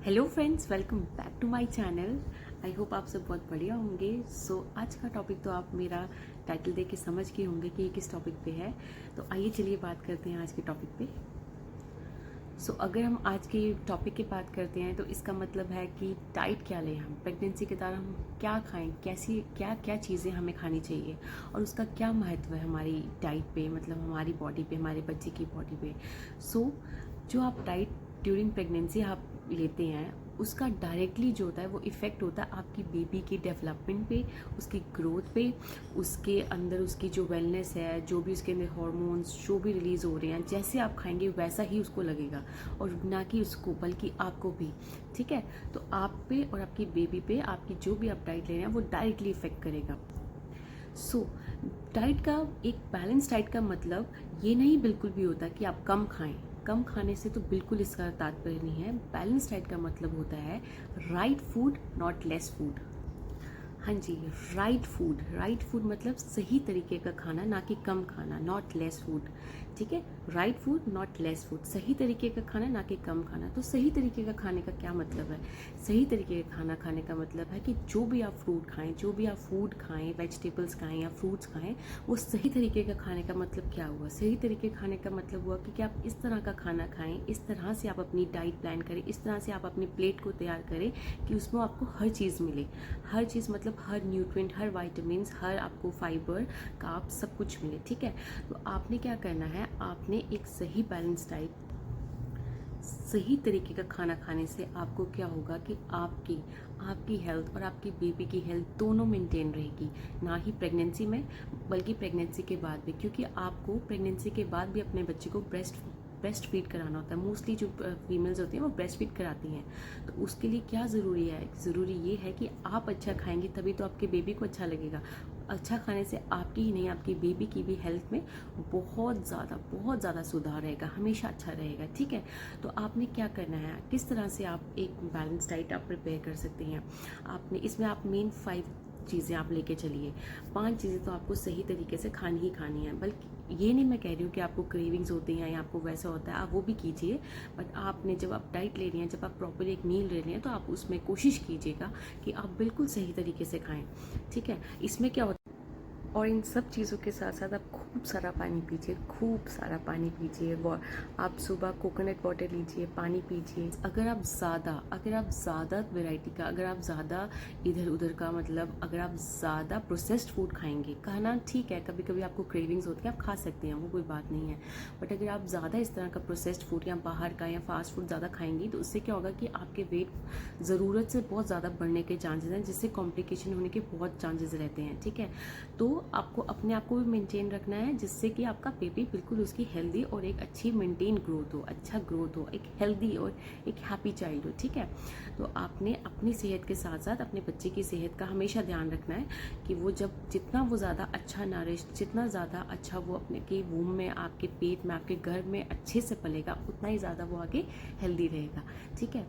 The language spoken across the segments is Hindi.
Hello friends, welcome back to my channel. I hope आप सब बहुत बढ़िया होंगे। आज का टॉपिक तो आप मेरा टाइटल देख के समझ गए होंगे कि ये किस टॉपिक पे है। तो आइए चलिए बात करते हैं आज के टॉपिक पे। अगर हम आज के टॉपिक की बात करते हैं तो इसका मतलब है कि डाइट क्या लें, हम प्रेगनेंसी के दौरान हम क्या खाएं, कैसी क्या क्या चीज़ें हमें खानी चाहिए और उसका क्या महत्व है हमारी डाइट पे, मतलब हमारी बॉडी पे, हमारे बच्चे की बॉडी पे। जो आप डाइट ड्यूरिंग प्रेगनेंसी आप लेते हैं उसका डायरेक्टली जो होता है वो इफ़ेक्ट होता है आपकी बेबी की डेवलपमेंट पे, उसकी ग्रोथ पे, उसके अंदर उसकी जो वेलनेस है, जो भी उसके अंदर हार्मोन्स जो भी रिलीज़ हो रहे हैं, जैसे आप खाएंगे वैसा ही उसको लगेगा और ना कि उसको बल्कि आपको भी। ठीक है, तो आप पे और आपकी बेबी पे आपकी जो भी आप डाइट ले रहे हैं वो डायरेक्टली इफ़ेक्ट करेगा। डाइट का एक बैलेंस डाइट का मतलब ये नहीं बिल्कुल भी होता कि आप कम खाएं। कम खाने से तो बिल्कुल इसका तात्पर्य नहीं है। बैलेंस डाइट का मतलब होता है right food, not less food. हाँ जी, राइट फूड मतलब सही तरीके का खाना, ना कि कम खाना, नॉट लेस फूड। ठीक है, right food not less food, सही तरीके का खाना ना कि कम खाना। तो सही तरीके का खाने का क्या मतलब है? सही तरीके का खाना खाने का मतलब है कि जो भी आप फ्रूट खाएं, जो भी आप फूड खाएं, वेजिटेबल्स खाएं या फ्रूट्स खाएं, वो सही तरीके का खाने का मतलब क्या हुआ? सही तरीके खाने का मतलब हुआ कि आप इस तरह का खाना खाएं, इस तरह से आप अपनी डाइट प्लान करें, इस तरह से आप अपनी प्लेट को तैयार करें कि उसमें आपको हर चीज़ मिले। हर चीज़ मतलब हर न्यूट्रिएंट, हर वाइटामिन्स, हर आपको फाइबर, कार्ब्स, सब कुछ मिले। ठीक है, तो आपने क्या करना है, आपने एक सही बैलेंस डाइट, सही तरीके का खाना खाने से आपको क्या होगा कि आपकी हेल्थ और आपकी बेबी की हेल्थ दोनों मेंटेन रहेगी। ना ही प्रेगनेंसी में बल्कि प्रेगनेंसी के बाद भी, क्योंकि आपको प्रेगनेंसी के बाद भी अपने बच्चे को ब्रेस्ट फीड कराना होता है। मोस्टली जो फीमेल्स होती हैं वो ब्रेस्ट फीड कराती हैं। तो उसके लिए क्या ज़रूरी है? ज़रूरी ये है कि आप अच्छा खाएंगे तभी तो आपके बेबी को अच्छा लगेगा। अच्छा खाने से आपकी ही नहीं, आपकी बेबी की भी हेल्थ में बहुत ज़्यादा सुधार रहेगा, हमेशा अच्छा रहेगा। ठीक है, तो आपने क्या करना है, किस तरह से आप एक बैलेंस डाइट आप प्रिपेयर कर सकते हैं। आपने इसमें आप मेन 5 चीज़ें आप लेके चलिए। 5 चीज़ें तो आपको सही तरीके से खानी ही खानी है। बल्कि ये नहीं मैं कह रही हूँ कि आपको क्रेविंग्स होती हैं या आपको वैसा होता है, आप वो भी कीजिए। बट आपने जब आप डाइट ले रही हैं, जब आप प्रॉपर एक मील ले रही हैं, तो आप उसमें कोशिश कीजिएगा कि आप बिल्कुल सही तरीके से खाएं। ठीक है, इसमें क्या होता है, और इन सब चीज़ों के साथ साथ आप खूब सारा पानी पीजिए, खूब सारा पानी पीजिए। आप सुबह कोकोनट वाटर लीजिए, पानी पीजिए। अगर आप ज़्यादा वैरायटी का, अगर आप ज़्यादा इधर उधर का, मतलब अगर आप ज़्यादा प्रोसेस्ड फूड खाएंगे, खाना ठीक है, कभी कभी आपको क्रेविंग्स होती है, आप खा सकते हैं, वो कोई बात नहीं है। बट अगर आप ज़्यादा इस तरह का प्रोसेस्ड फूड या बाहर का या फास्ट फूड ज़्यादा खाएंगी तो उससे क्या होगा कि आपके वेट ज़रूरत से बहुत ज़्यादा बढ़ने के चांसेस हैं, जिससे कॉम्प्लिकेशन होने के बहुत चांसेस रहते हैं। ठीक है, तो आपको अपने आप को भी मेंटेन रखना है, जिससे कि आपका बेबी बिल्कुल उसकी हेल्दी और एक अच्छी मेंटेन ग्रोथ हो, अच्छा ग्रोथ हो, एक हेल्दी और एक हैप्पी चाइल्ड हो। ठीक है, तो आपने अपनी सेहत के साथ साथ अपने बच्चे की सेहत का हमेशा ध्यान रखना है कि वो जब जितना वो ज़्यादा अच्छा नरिश, जितना ज़्यादा अच्छा वो अपने के वूम में, आपके पेट में, आपके गर्भ में अच्छे से पलेगा, उतना ही ज़्यादा वो आगे हेल्दी रहेगा। ठीक है,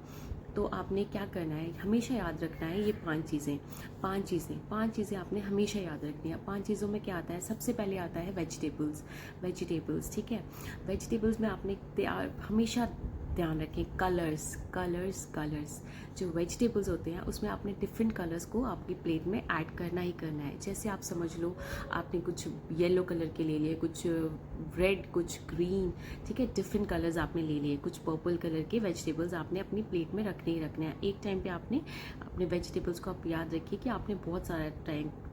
तो आपने क्या करना है, हमेशा याद रखना है ये 5 चीज़ें आपने हमेशा याद रखनी है। 5 चीज़ों में क्या आता है? सबसे पहले आता है वेजिटेबल्स। ठीक है, वेजिटेबल्स में आपने हमेशा ध्यान रखें कलर्स। जो वेजिटेबल्स होते हैं उसमें आपने डिफरेंट कलर्स को आपकी प्लेट में ऐड करना ही करना है। जैसे आप समझ लो, आपने कुछ येलो कलर के ले लिए, कुछ रेड, कुछ ग्रीन। ठीक है, डिफरेंट कलर्स आपने ले लिए, कुछ पर्पल कलर के वेजिटेबल्स आपने अपनी प्लेट में रखने ही रखने हैं। एक टाइम पे आपने अपने वेजिटेबल्स को आप याद रखिए कि आपने बहुत सारा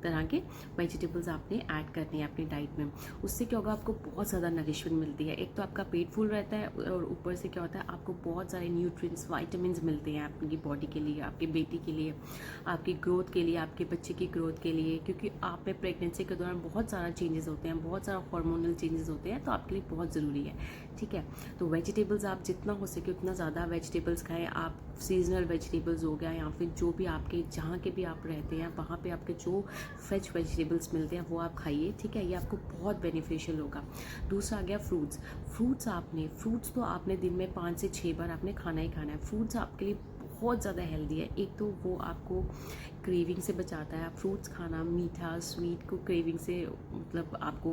तरह के वेजिटेबल्स आपने ऐड करने हैं अपनी डाइट में। उससे क्या होगा, आपको बहुत ज़्यादा नरिशमेंट मिलती है। एक तो आपका पेट फुल रहता है और ऊपर से क्या होता है, आपको बहुत सारे न्यूट्रिएंट्स, वाइटामिन्स मिलते हैं आपकी बॉडी के लिए, आपके बेटी के लिए, आपकी ग्रोथ के लिए, आपके बच्चे की ग्रोथ के लिए। क्योंकि आप में प्रेगनेंसी के दौरान बहुत सारा चेंजेस होते हैं, बहुत सारा हार्मोनल चेंजेस होते हैं, तो आपके लिए बहुत ज़रूरी है। ठीक है, तो वेजिटेबल्स आप जितना हो सके उतना ज़्यादा वेजिटेबल्स खाएं। आप सीजनल वेजिटेबल्स हो गया, या फिर जो भी आपके जहाँ के भी आप रहते हैं वहाँ पे आपके जो फ्रेश वेजिटेबल्स मिलते हैं वो आप खाइए। ठीक है, ये आपको बहुत बेनिफिशियल होगा। दूसरा आ गया फ्रूट्स तो आपने दिन में 5 से 6 बार आपने खाना ही खाना है। फ्रूट्स आपके लिए बहुत ज़्यादा हेल्दी है। एक तो वो आपको क्रेविंग से बचाता है। आप फ्रूट्स खाना, मीठा स्वीट को क्रेविंग से, मतलब आपको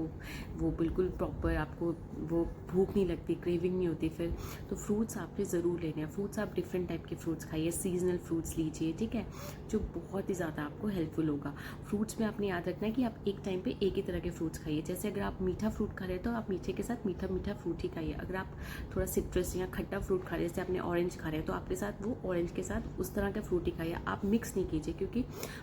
वो बिल्कुल प्रॉपर, आपको वो भूख नहीं लगती, क्रेविंग नहीं होती फिर। तो फ्रूट्स आपने ज़रूर लेने हैं। फ्रूट्स आप डिफरेंट टाइप के फ्रूट्स खाइए, सीजनल फ्रूट्स लीजिए, ठीक है, जो बहुत ही ज़्यादा आपको हेल्पफुल होगा। फ्रूट्स में आपने याद रखना है कि आप एक टाइम पे एक ही तरह के फ्रूट्स खाइए। जैसे अगर आप मीठा फ्रूट खा रहे हैं तो आप मीठे के साथ मीठा मीठा फ्रूट ही खाइए। अगर आप थोड़ा सिट्रस या खट्टा फ्रूट खा रहे हैं, जैसे आपने ऑरेंज खा रहे हैं, तो आपके साथ वो ऑरेंज के साथ उस तरह का फ्रूट ही खाइए। आप मिक्स नहीं कीजिए, क्योंकि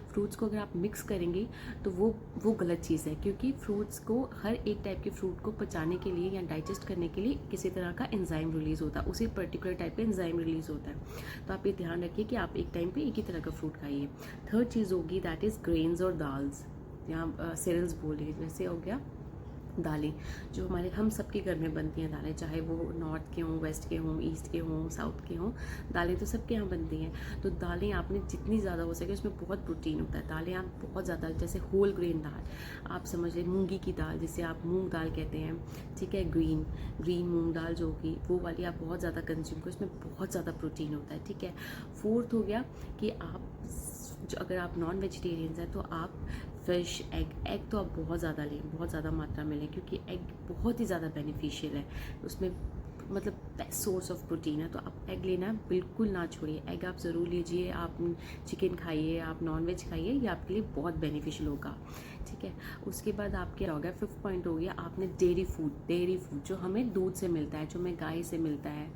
फ्रूट्स को अगर आप मिक्स करेंगे तो वो गलत चीज़ है। क्योंकि फ्रूट्स को, हर एक टाइप के फ्रूट को पचाने के लिए या डाइजेस्ट करने के लिए किसी तरह का एंजाइम रिलीज़ होता है, उसी पर्टिकुलर टाइप का एंजाइम रिलीज़ होता है। तो आप ये ध्यान रखिए कि आप एक टाइम पे एक ही तरह का फ्रूट खाइए। थर्ड चीज़ होगी दैट इज़ ग्रेन्स और दाल्स, यहाँ सीरियल्स बोल रही है, जैसे हो गया दालें, जो हमारे हम सबके घर में बनती हैं दालें, चाहे वो नॉर्थ के हों, वेस्ट के हों, ईस्ट के हों, साउथ के हों, दालें तो सबके यहाँ बनती हैं। तो दालें आपने जितनी ज़्यादा हो सके, उसमें बहुत प्रोटीन होता है। दालें आप बहुत ज़्यादा, जैसे होल ग्रेन दाल आप समझ लें, मूंगी की दाल जिसे आप मूंग दाल कहते हैं, ठीक है, ग्रीन मूंग दाल जो होगी वो वाली आप बहुत ज़्यादा कंज्यूम करो, उसमें बहुत ज़्यादा प्रोटीन होता है, ठीक है। फोर्थ हो गया कि आप जो, अगर आप नॉन वेजिटेरियंस हैं तो आप फिश, एग तो आप बहुत ज़्यादा लें, बहुत ज़्यादा मात्रा में लें, क्योंकि एग बहुत ही ज़्यादा बेनिफिशियल है, उसमें मतलब बेस्ट सोर्स ऑफ प्रोटीन है। तो आप एग लेना बिल्कुल ना छोड़िए, एग आप ज़रूर लीजिए। आप चिकन खाइए, आप नॉन वेज खाइए, ये आपके लिए बहुत बेनिफिशियल होगा, ठीक है। उसके बाद आपके हो गया, फिफ्थ पॉइंट हो गया आपने डेयरी फूड जो हमें दूध से मिलता है, जो हमें गाय से मिलता है,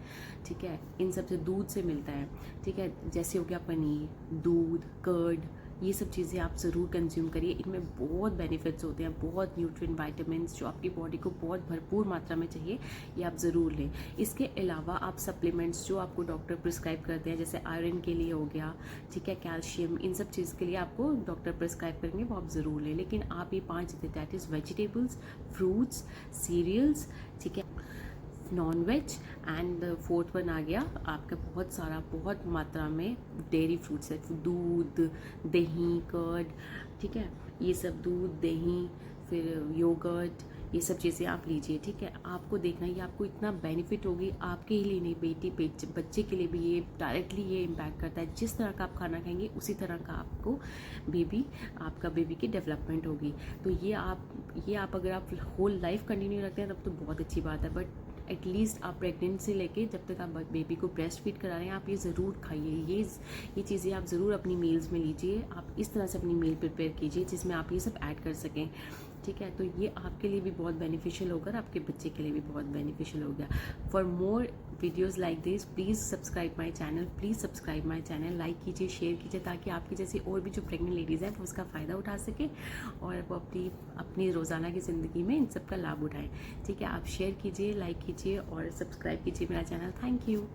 ठीक है, इन सब से दूध से मिलता है, ठीक है। जैसे हो गया पनीर, दूध, कर्ड, ये सब चीज़ें आप ज़रूर कंज्यूम करिए। इनमें बहुत बेनिफिट्स होते हैं, बहुत न्यूट्रिएंट, वाइटामिन्स जो आपकी बॉडी को बहुत भरपूर मात्रा में चाहिए, ये आप ज़रूर लें। इसके अलावा आप सप्लीमेंट्स जो आपको डॉक्टर प्रिस्क्राइब करते हैं, जैसे आयरन के लिए हो गया, ठीक है, कैल्शियम, इन सब चीज़ के लिए आपको डॉक्टर प्रिस्क्राइब करेंगे, वो आप ज़रूर लें। लेकिन आप ये 5 that is vegetables, fruits, cereals, ठीक है, non veg, and fourth one आ गया आपका बहुत सारा, बहुत मात्रा में डेयरी फ्रूट्स है, दूध, दही, कर्ड, ठीक है, ये सब दूध, दही, फिर योगर्ट, ये सब चीज़ें आप लीजिए, ठीक है। आपको देखना ये आपको इतना बेनिफिट होगी, आपके ही लिए नहीं, बच्चे के लिए भी ये डायरेक्टली ये इम्पैक्ट करता है। जिस तरह का आप खाना खाएंगे उसी तरह का आपका बेबी की डेवलपमेंट होगी। तो ये आप अगर आप होल लाइफ कंटिन्यू रखते हैं तब तो बहुत अच्छी बात है, बट एटलीस्ट आप प्रेगनेंट से लेके जब तक आप बेबी को ब्रेस्ट फीड करा रहे हैं, आप ये ज़रूर खाइए, ये चीज़ें आप ज़रूर अपनी मील्स में लीजिए। आप इस तरह से अपनी मील प्रिपेयर कीजिए जिसमें आप ये सब ऐड कर सकें, ठीक है। तो ये आपके लिए भी बहुत बेनिफिशियल होगा और आपके बच्चे के लिए भी बहुत बेनिफिशियल हो गया। For more videos like this please subscribe my channel, like कीजिए, शेयर कीजिए, ताकि आपकी जैसी और भी जो प्रेग्नेंट लेडीज़ हैं वो उसका फ़ायदा उठा सके और वो अपनी रोज़ाना की ज़िंदगी में इन सब का लाभ उठाएं, ठीक है। आप शेयर कीजिए, लाइक कीजिए और सब्सक्राइब कीजिए मेरा चैनल। Thank you.